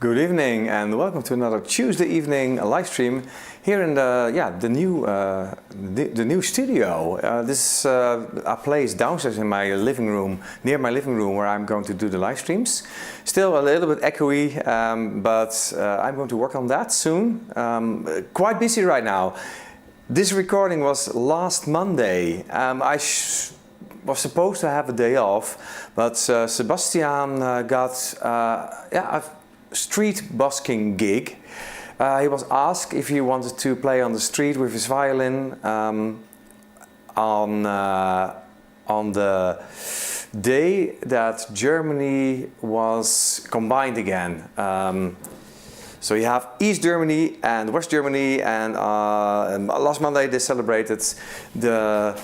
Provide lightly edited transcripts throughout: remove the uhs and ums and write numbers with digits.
Good evening and welcome to another Tuesday evening live stream here in the new studio. This is a place downstairs in my living room, near my living room, where I'm going to do the live streams. Still a little bit echoey, but I'm going to work on that soon. Quite busy right now. This recording was last Monday. I was supposed to have a day off, but Sebastian got a street busking gig. He was asked if he wanted to play on the street with his violin on the day that Germany was combined again. So you have East Germany and West Germany, and last Monday they celebrated the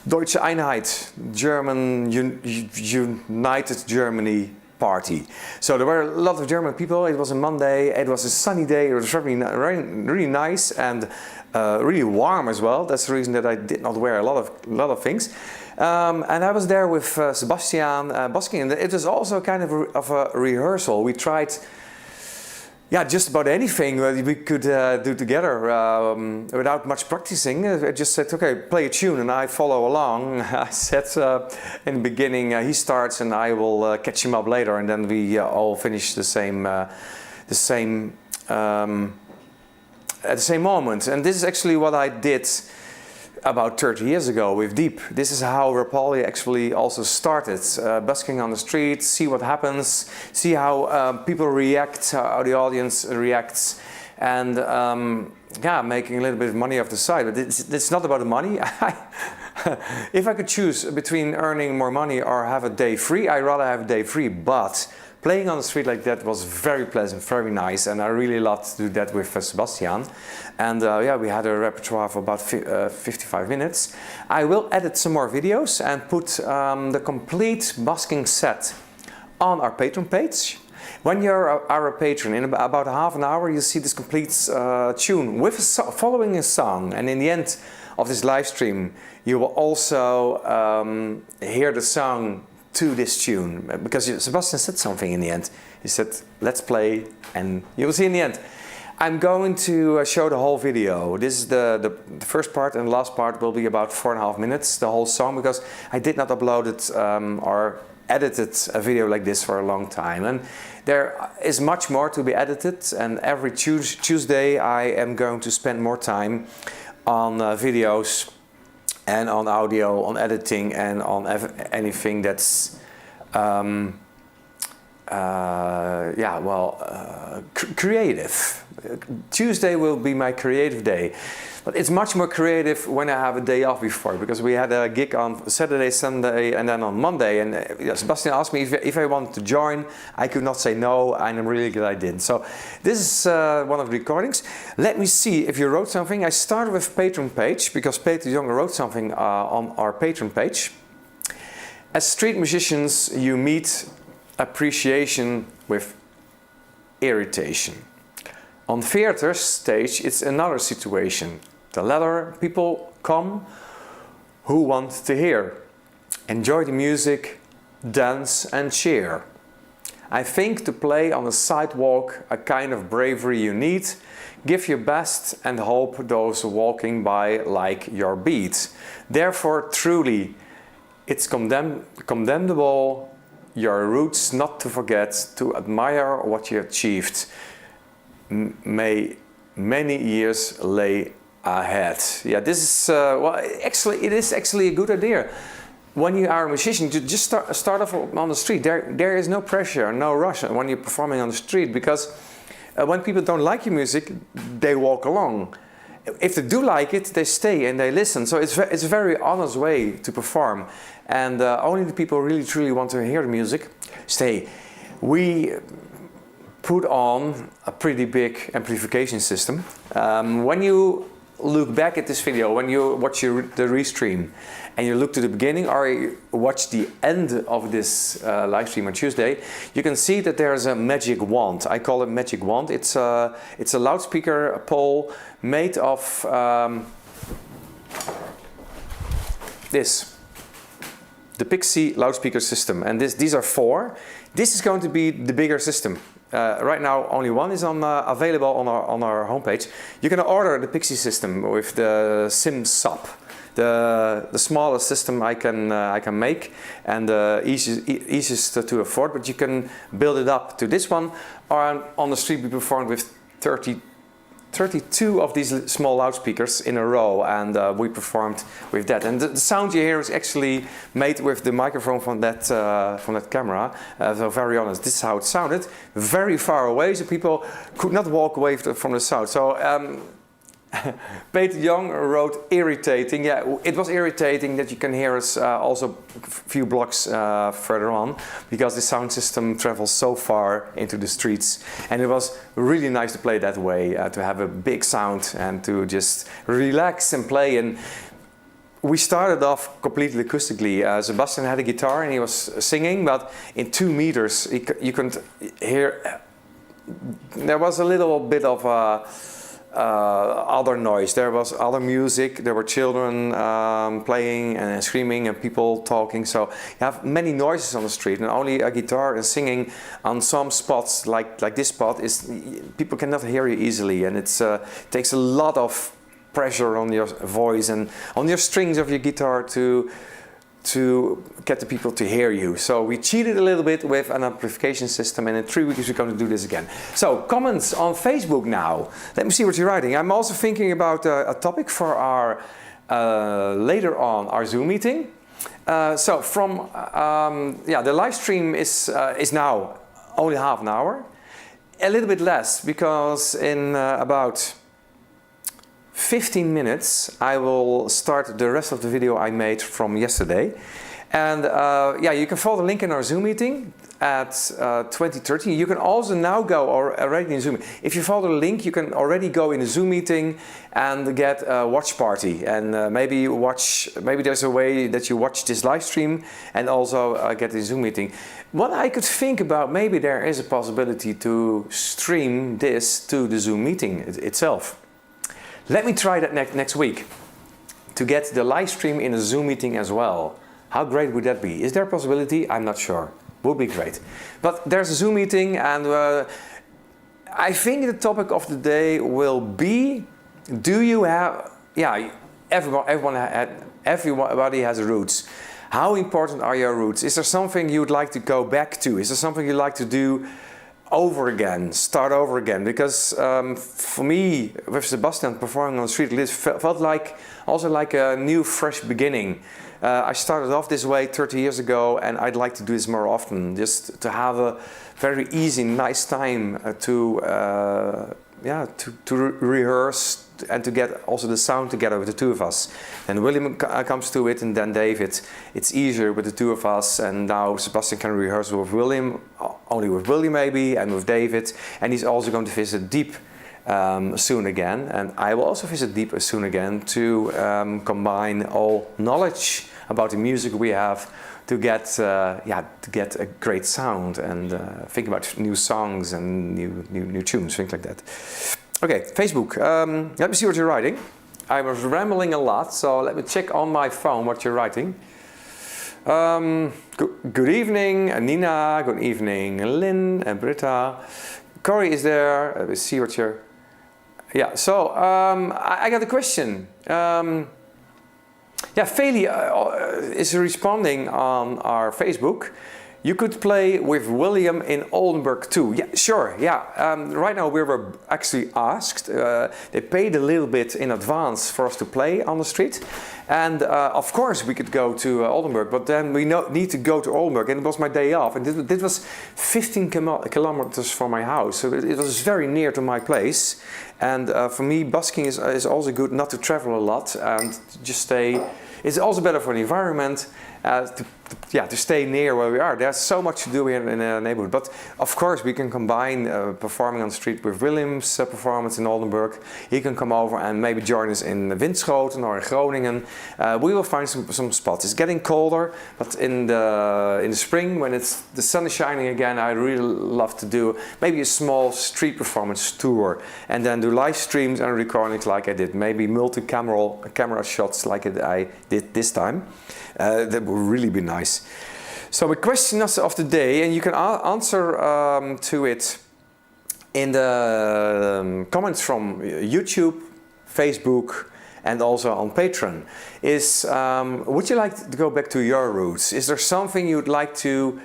Deutsche Einheit, German United Germany party. So there were a lot of German people. It was a Monday, it was a sunny day, it was really nice and really warm as well. That's the reason that I did not wear a lot of things. And I was there with Sebastian busking, and it was also kind of a rehearsal. We tried just about anything that we could do together without much practicing. I just said, okay, play a tune and I follow along. I said in the beginning, he starts and I will catch him up later, and then we all finish at the same moment. And this is actually what I did about 30 years ago with Deep. This is how Rapalje actually also started. Busking on the street, see what happens, see how people react, how the audience reacts, and making a little bit of money off the side. But it's not about the money. If I could choose between earning more money or have a day free, I'd rather have a day free. But playing on the street like that was very pleasant, very nice, and I really loved to do that with Sebastian. And we had a repertoire for about 55 minutes. I will edit some more videos and put the complete busking set on our Patreon page. When you're our patron, in about half an hour, you see this complete tune with following a song. And in the end of this live stream, you will also hear the song to this tune, because Sebastian said something in the end. He said, let's play, and you will see in the end. I'm going to show the whole video. This is the first part, and the last part will be about 4.5 minutes, the whole song, because I did not upload it or edited a video like this for a long time. And there is much more to be edited, and every Tuesday I am going to spend more time on videos and on audio, on editing, and on anything that's creative. Tuesday will be my creative day, but it's much more creative when I have a day off before, because we had a gig on Saturday, Sunday, and then on Monday, and Sebastian asked me if I wanted to join. I could not say no, and I'm really glad I did. So this is one of the recordings. Let me see if you wrote something. I started with Patreon page, because Peter Younger wrote something on our Patreon page. As street musicians, you meet appreciation with irritation. On theater stage, it's another situation. The latter, people come who want to hear, enjoy the music, dance and cheer. I think to play on the sidewalk a kind of bravery you need. Give your best and hope those walking by like your beat. Therefore, truly, it's commendable your roots not to forget to admire what you achieved. May many years lay ahead. Yeah, this is it is actually a good idea. When you are a musician, to just start off on the street. There is no pressure, no rush when you're performing on the street, because when people don't like your music, they walk along. If they do like it, they stay and they listen. So it's a very honest way to perform, and only the people who really truly want to hear the music stay. We put on a pretty big amplification system. When you look back at this video, when you watch the restream and you look to the beginning or you watch the end of this live stream on Tuesday, you can see that there's a magic wand. I call it magic wand. It's a loudspeaker pole made of the Pixie loudspeaker system, and these are 4. This is going to be the bigger system. right now only one is available on our homepage. You can order the Pixie system with the SimSap, the smallest system I can make and the easiest to afford. But you can build it up to this one. Or on the street we performed with 32 of these small loudspeakers in a row, and we performed with that. And the sound you hear is actually made with the microphone from that camera. So very honest, this is how it sounded. Very far away, so people could not walk away from the sound. So Peter Young wrote irritating. Yeah, it was irritating that you can hear us also a few blocks further on, because the sound system travels so far into the streets. And it was really nice to play that way, to have a big sound and to just relax and play. And we started off completely acoustically. Sebastian had a guitar and he was singing, but in 2 meters you couldn't hear. There was a little bit of other noise. There was other music. There were children playing and screaming and people talking. So you have many noises on the street, and only a guitar and singing on some spots like this spot is people cannot hear you easily, and it takes a lot of pressure on your voice and on your strings of your guitar to get the people to hear you. So we cheated a little bit with an amplification system, and in 3 weeks we're going to do this again. So comments on Facebook now. Let me see what you're writing. I'm also thinking about a topic for our later on our Zoom meeting. So from the live stream is now only half an hour, a little bit less, because in about 15 minutes I will start the rest of the video I made from yesterday. And you can follow the link in our Zoom meeting at 20:30. You can also now go already in Zoom. If you follow the link, you can already go in a Zoom meeting and get a watch party, and maybe there's a way that you watch this live stream and also get the Zoom meeting. What I could think about, maybe there is a possibility to stream this to the Zoom meeting itself. Let me try that next week, to get the live stream in a Zoom meeting as well. How great would that be? Is there a possibility? I'm not sure. Would be great. But there's a Zoom meeting, and I think the topic of the day will be, do you have, everybody has roots. How important are your roots? Is there something you'd like to go back to? Is there something you'd like to do over again, start over again? Because for me, with Sebastian performing on the street, it felt like a new, fresh beginning. I started off this way 30 years ago, and I'd like to do this more often, just to have a very easy, nice time to rehearse and to get also the sound together with the two of us. And William comes to it, and then David. It's easier with the two of us, and now Sebastian can rehearse with William, only with William maybe, and with David. And he's also going to visit Diep soon again, and I will also visit Diep soon again to combine all knowledge about the music we have to get a great sound and think about new songs and new tunes, things like that. Okay, Facebook. Let me see what you're writing. I was rambling a lot, so let me check on my phone what you're writing. Good evening, Nina. Good evening, Lynn and Britta. Corey is there. Let me see what you're. Yeah. So I got a question. Feli is responding on our Facebook. You could play with William in Oldenburg too. Yeah, sure. Yeah. Right now we were actually asked. They paid a little bit in advance for us to play on the street, and of course we could go to Oldenburg. But then we need to go to Oldenburg, and it was my day off, and this was 15 kilometers from my house, so it was very near to my place. And for me, busking is also good, not to travel a lot and just stay. It's also better for the environment to stay near where we are. There's so much to do here in the neighborhood. But of course we can combine performing on the street with William's performance in Oldenburg. He can come over and maybe join us in Winschoten or in Groningen. We will find some spots. It's getting colder, but in the spring, when the sun is shining again, I really love to do maybe a small street performance tour, and then do live streams and recordings like I did. Maybe camera shots like I did this time. That would really be nice. So the question of the day, and you can answer to it in the comments from YouTube, Facebook, and also on Patreon is, would you like to go back to your roots? Is there something you'd like to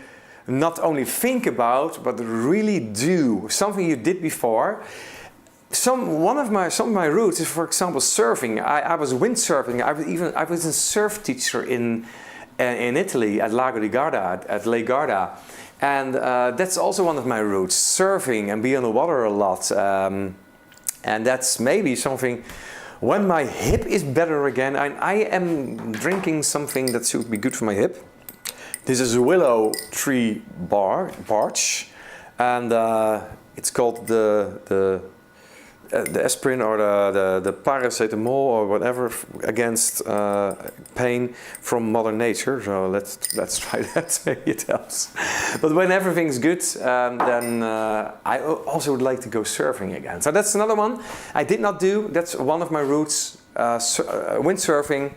not only think about, but really do? Something you did before? Some of my roots is, for example, surfing. I was windsurfing. I was a surf teacher in Italy at Lago di Garda, at Lake Garda. And that's also one of my roots, surfing and be on the water a lot. And that's maybe something. When my hip is better again, I am drinking something that should be good for my hip. This is a willow tree barge, and it's called the aspirin or the paracetamol or whatever against pain from Mother Nature. So let's try that. Maybe it helps. But when everything's good, then I also would like to go surfing again. So that's another one I did not do. That's one of my roots, windsurfing,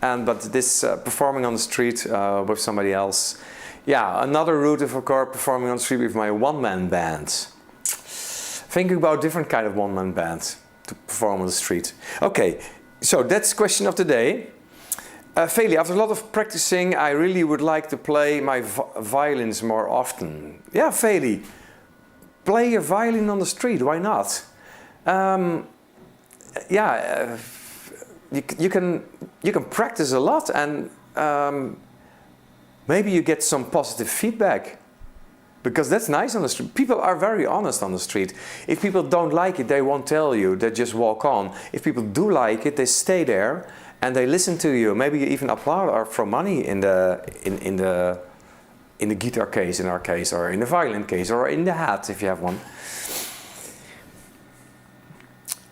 but this performing on the street with somebody else. Yeah, another route of course performing on the street with my one-man band. Thinking about different kind of one-man band to perform on the street. Okay, so that's question of the day. Feli, after a lot of practicing, I really would like to play my violins more often. Yeah, Feli, play your violin on the street. Why not? You can practice a lot, and maybe you get some positive feedback. Because that's nice on the street. People are very honest on the street. If people don't like it, they won't tell you. They just walk on. If people do like it, they stay there and they listen to you. Maybe you even applaud or throw money in the guitar case, in our case, or in the violin case, or in the hat if you have one.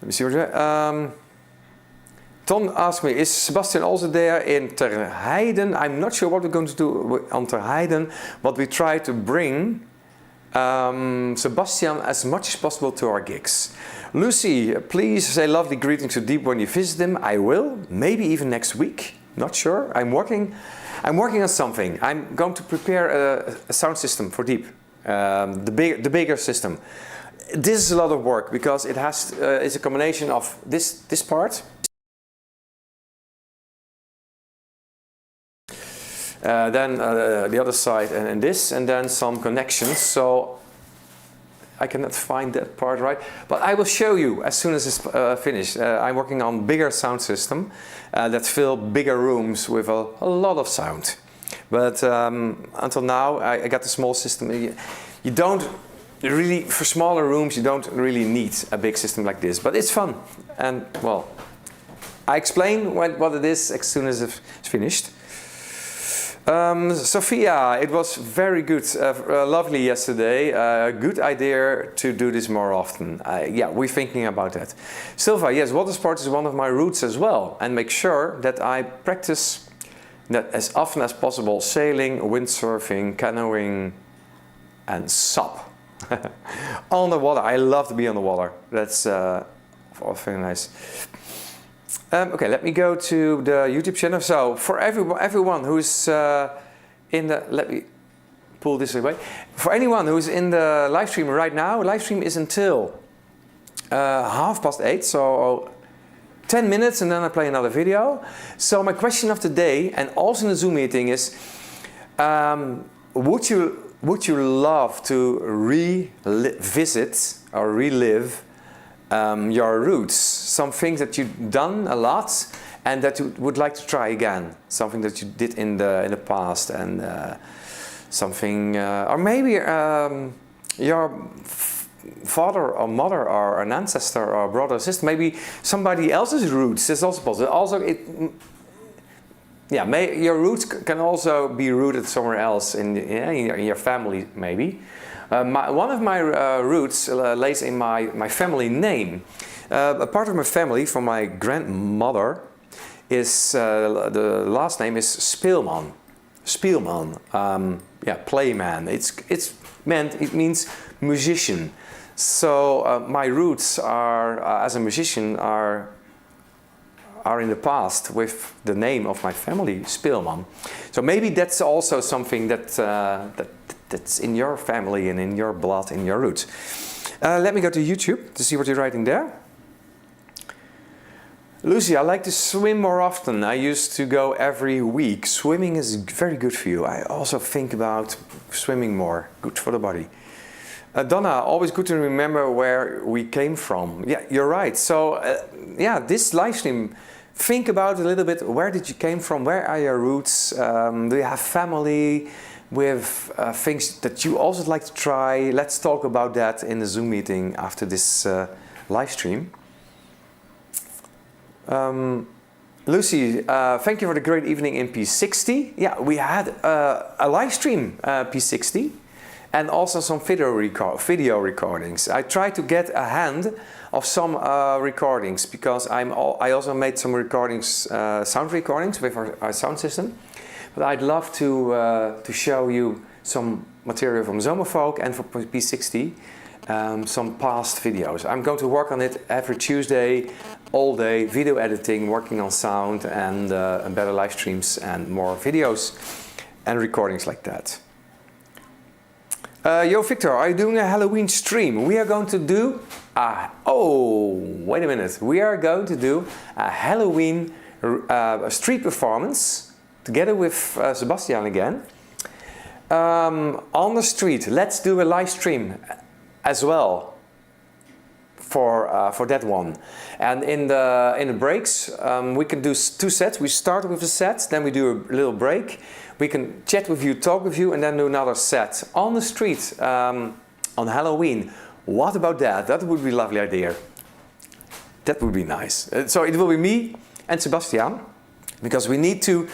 Let me see what. Ton asked me, is Sebastian also there in Ter Heiden? I'm not sure what we're going to do on Ter Heiden, but we try to bring Sebastian as much as possible to our gigs. Lucy, please say lovely greetings to Deep when you visit him. I will, maybe even next week. Not sure. I'm working on something. I'm going to prepare a sound system for Deep, the bigger system. This is a lot of work because it has it's a combination of this part. Then the other side and this, and then some connections. So I cannot find that part right, but I will show you as soon as it's finished. I'm working on bigger sound system that fill bigger rooms with a lot of sound. But until now, I got the small system. You don't really, for smaller rooms, you don't really need a big system like this. But it's fun, and well, I explain what it is as soon as it's finished. Sophia, it was very good, lovely yesterday. Good idea to do this more often. Yeah, we're thinking about that. Silva, yes, water sports is one of my roots as well, and make sure that I practice that as often as possible. Sailing, windsurfing, canoeing, and SUP. On the water, I love to be on the water. That's very nice. Okay, let me go to the YouTube channel. So for everyone who's in the, let me pull this away. For anyone who's in the live stream right now, live stream is until 8:30. So 10 minutes, and then I play another video. So my question of the day, and also in the Zoom meeting, is: would you love to revisit or relive your roots, some things that you've done a lot and that you would like to try again, something that you did in the past, and something, or maybe your father or mother or an ancestor or brother or sister, maybe somebody else's roots is also possible. Also, your roots can also be rooted somewhere else in your family, maybe. One of my roots lays in my family name. A part of my family, from my grandmother, is the last name is Speelman. Speelman, playman. It means musician. So my roots are as a musician are are in the past with the name of my family, Speelman. So maybe that's also something that's in your family and in your blood, in your roots. Let me go to YouTube to see what you're writing there. Lucy, I like to swim more often. I used to go every week. Swimming is very good for you. I also think about swimming more. Good for the body. Donna, always good to remember where we came from. Yeah, you're right. So, yeah, this live stream, think about a little bit, where did you came from? Where are your roots? Do you have family with things that you also like to try? Let's talk about that in the Zoom meeting after this live stream. Lucy, thank you for the great evening in P60. Yeah, we had a live stream P60 and also some video recordings. I tried to get a hand of some recordings because I also made some recordings, sound recordings with our sound system. But I'd love to show you some material from Zomerfolk and for P60. Some past videos. I'm going to work on it every Tuesday, all day, video editing, working on sound and better live streams and more videos and recordings like that. Yo Victor, are you doing a Halloween stream? We are going to do wait a minute. We are going to do a Halloween street performance together with Sebastian again. On the street. Let's do a live stream as well for that one. And in the breaks we can do 2 sets. We start with a set, then we do a little break. We can chat with you, talk with you, and then do another set on the street on Halloween. What about that? That would be a lovely idea. That would be nice. So it will be me and Sebastian, because we need to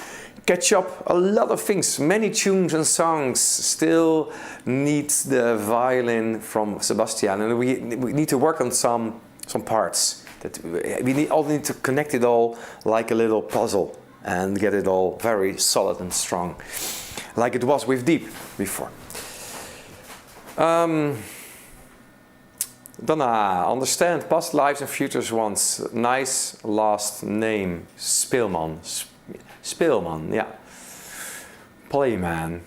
catch up a lot of things. Many tunes and songs still need the violin from Sebastian, and we need to work on some parts. That we all need to connect it all like a little puzzle and get it all very solid and strong, like it was with Deep before. Donna, understand past lives and futures ones. Nice last name, Speelman. Speelman, yeah. Playman.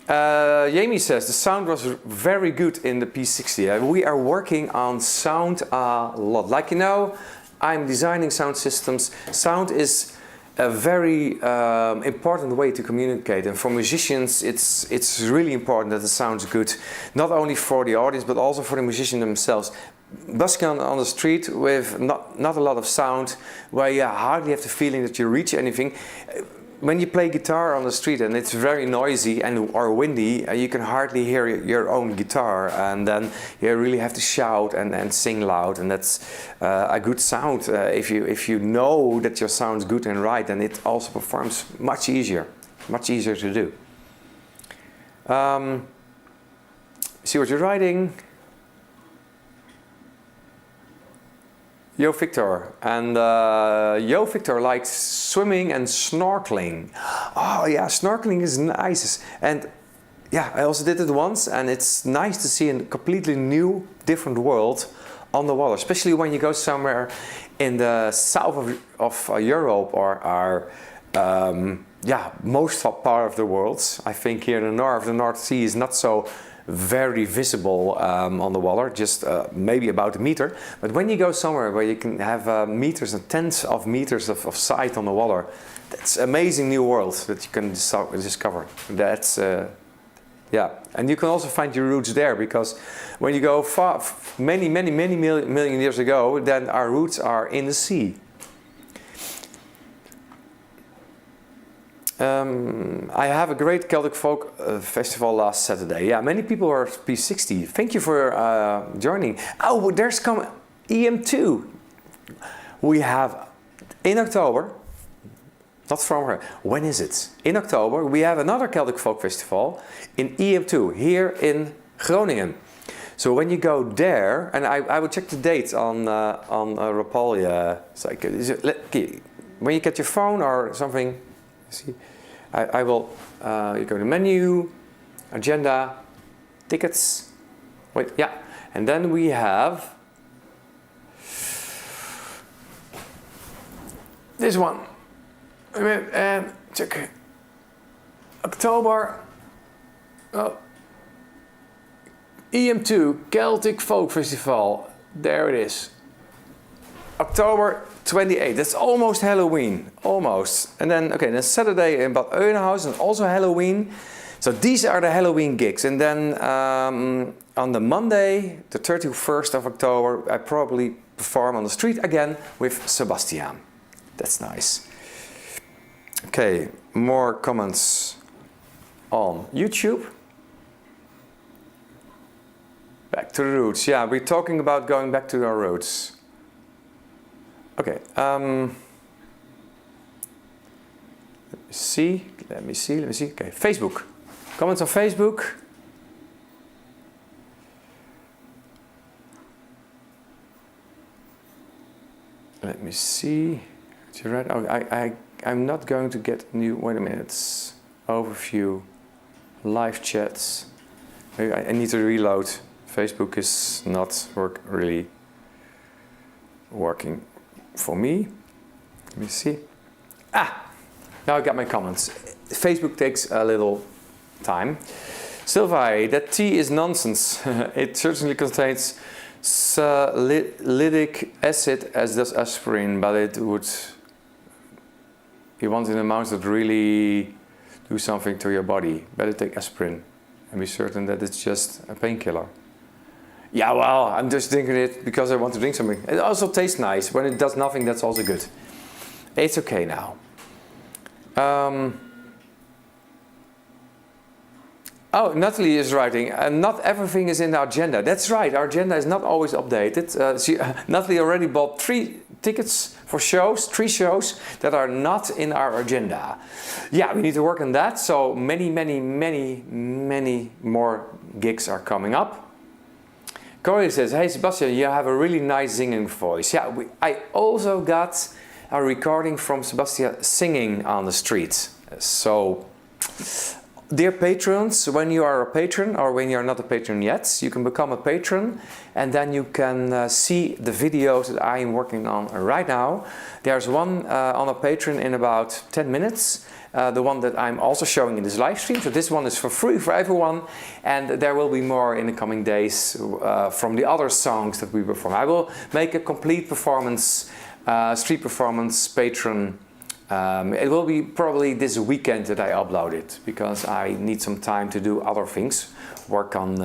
Jamie says the sound was very good in the P60. We are working on sound a lot. Like you know, I'm designing sound systems. Sound is a very important way to communicate, and for musicians it's really important that it sounds good, not only for the audience but also for the musicians themselves. Busking on the street with not a lot of sound, where you hardly have the feeling that you reach anything. When you play guitar on the street and it's very noisy or windy, you can hardly hear your own guitar, and then you really have to shout and sing loud, and that's a good sound. If you know that your sound's good and right, then it also performs much easier to do. See what you're writing. Yo Victor, and Yo Victor likes swimming and snorkeling. Oh yeah, snorkeling is nice, and yeah, I also did it once, and it's nice to see a completely new, different world on the water, especially when you go somewhere in the south of Europe or our most part of the world. I think here in the north, the North Sea is not so very visible on the water, just maybe about a meter. But when you go somewhere where you can have meters and tens of meters of sight on the water, that's amazing new world that you can discover. That's yeah, and you can also find your roots there, because when you go far, many million years ago, then our roots are in the sea. I have a great Celtic folk festival last Saturday. Yeah, many people are P60. Thank you for joining. Oh, there's come EM2. We have in October, not from her, when is it? In October, we have another Celtic folk festival in EM2 here in Groningen. So when you go there, and I will check the dates on Rapalje. When you get your phone or something, see, I will, you go to menu, agenda, tickets, wait, yeah, and then we have this one. And check. October. Oh. EM2 Celtic Folk Festival. There it is. October 28th. That's almost Halloween. Almost. And then, okay, then Saturday in Bad Oeynhausen, and also Halloween. So these are the Halloween gigs. And then on the Monday, the 31st of October, I probably perform on the street again with Sebastian. That's nice. Okay, more comments on YouTube. Back to the roots. Yeah, we're talking about going back to our roots. Okay. Let me see. Okay, Facebook. Comments on Facebook. Let me see. You're right. Oh, I'm not going to get new. Wait a minute. Overview. Live chats. Maybe I need to reload. Facebook is not really working for me. Let me see. Now I got my comments. Facebook takes a little time. Sylvie, that tea is nonsense. It certainly contains salicylic acid, as does aspirin, but it would. You want in amounts that really do something to your body. Better take aspirin and be certain that it's just a painkiller. Yeah, well, I'm just drinking it because I want to drink something. It also tastes nice. When it does nothing, that's also good. It's okay now. Oh, Natalie is writing, not everything is in our agenda. That's right, our agenda is not always updated. Natalie already bought 3 tickets for shows, 3 shows that are not in our agenda. Yeah, we need to work on that. So many more gigs are coming up. Corey says, hey Sebastian, you have a really nice singing voice. Yeah, I also got a recording from Sebastian singing on the street. So, dear patrons, when you are a patron or when you are not a patron yet, you can become a patron and then you can see the videos that I am working on right now. There's one on a patron in about 10 minutes. The one that I'm also showing in this live stream. So this one is for free for everyone, and there will be more in the coming days from the other songs that we perform. I will make a complete performance, street performance patron. It will be probably this weekend that I upload it, because I need some time to do other things, work on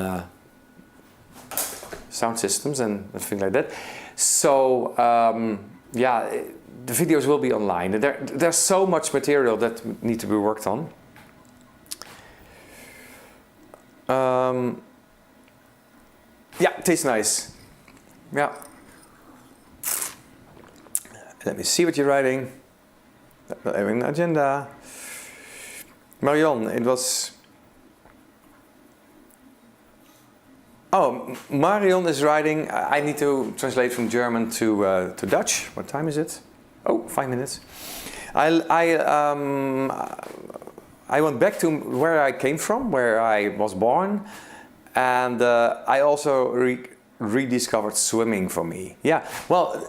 sound systems and things like that. So yeah. The videos will be online. There's so much material that need to be worked on. Yeah, it tastes nice. Yeah. Let me see what you're writing. Not having an agenda. Marion, it was. Oh, Marion is writing. I need to translate from German to Dutch. What time is it? Oh, 5 minutes. I went back to where I came from, where I was born, and I also rediscovered swimming for me. Yeah, well,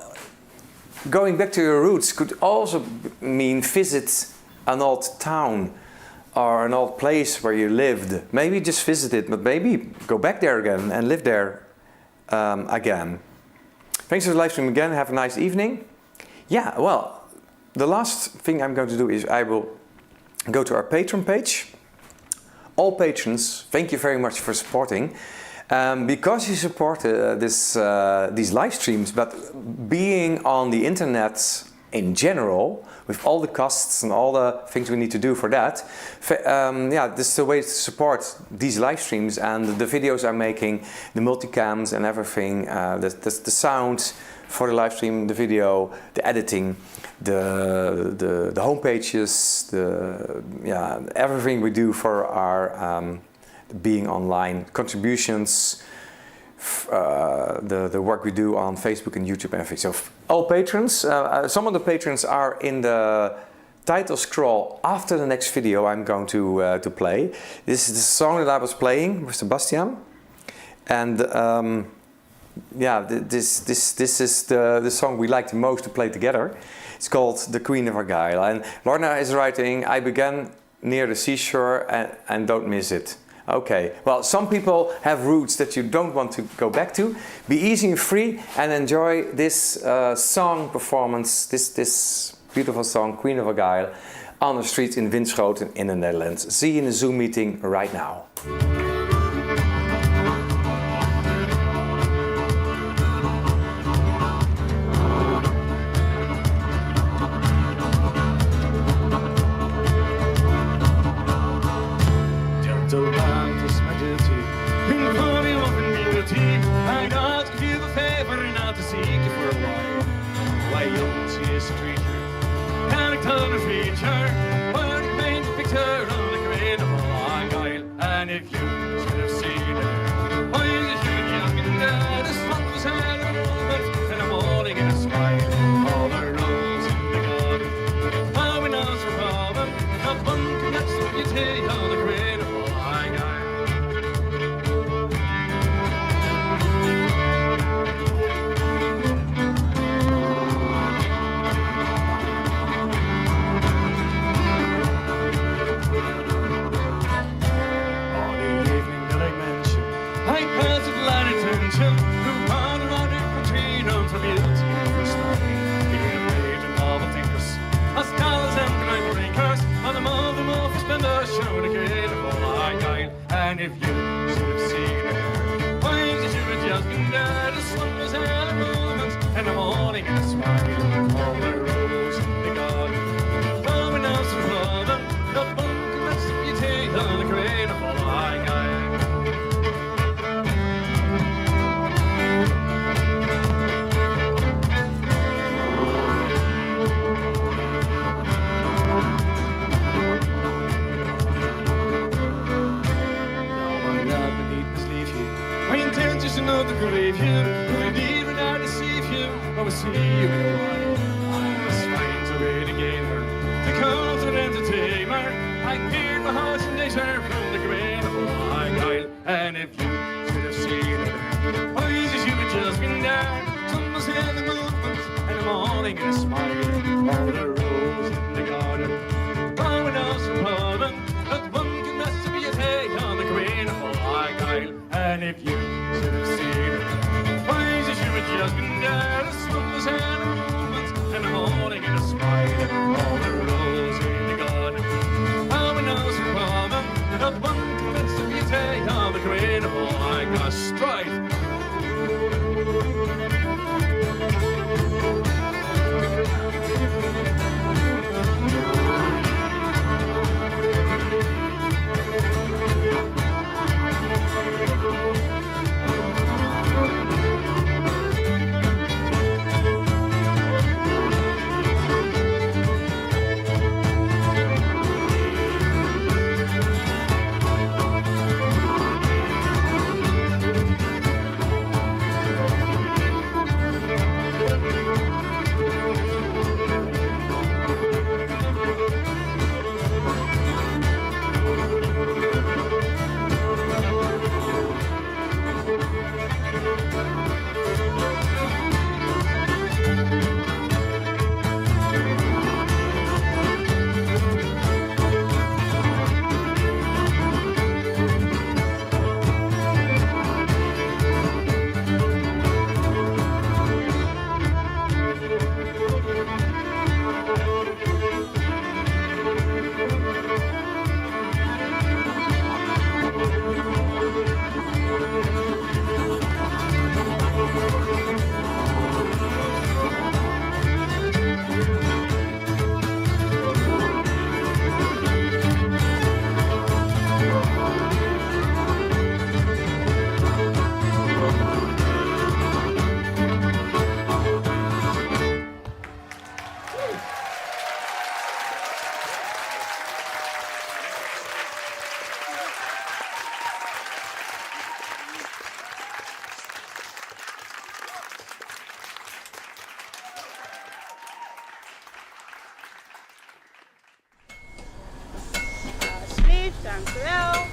going back to your roots could also mean visit an old town or an old place where you lived. Maybe just visit it, but maybe go back there again and live there again. Thanks for the live stream again. Have a nice evening. Yeah, well, the last thing I'm going to do is I will go to our Patreon page. All patrons, thank you very much for supporting. Because you support these live streams, but being on the internet in general, with all the costs and all the things we need to do for that, yeah, this is the way to support these live streams and the videos I'm making, the multicams and everything, the sound for the live stream, the video, the editing, the home pages, yeah, everything we do for our being online contributions, the work we do on Facebook and YouTube and everything. So all patrons, some of the patrons are in the title scroll after the next video I'm going to play. This is the song that I was playing with Sebastian, and yeah, this is the song we like the most to play together. It's called The Queen of Argyll, and Lorna is writing, I began near the seashore and don't miss it. Okay, well, some people have roots that you don't want to go back to. Be easy and free and enjoy this song performance, this beautiful song, Queen of Argyll, on the street in Winschoten in the Netherlands. See you in the Zoom meeting right now. I'd ask you a favor not to seek you for a while. Why you'll see a stranger, character and feature, word paint picture on the green of Argyll. And if you should have seen it, why you should young and dead, the sun was out of the moment, in the morning in a smile, all the rose in the garden. How we know it's a problem, not one can get some beauty on the green of Argyll. And if you should have seen it, why did you have just been there? The sun was out of moments, and the morning in a smile, all the rose in the garden. Oh, and now some brother, not one can match the beauty on the green of Argyll. The grave here, could even I deceive you? I will see you in a while. I must find a way to gain her, to come to an entertainer. I cleared my house and nature from the grave of Argyll. And if you should have seen her, why is it you had just been there? Sun was in the movement, and the morning in a smile, all the rose in the garden. Oh, and also pardon, but one can rest to be a day on the green of Argyll. And if you should have seen just been there, the sun was in a movement, and the morning in a smile, all the rose in the garden. How we know some problem, not one convinced to be a day on the green of Argyll. Strike! Dank u wel.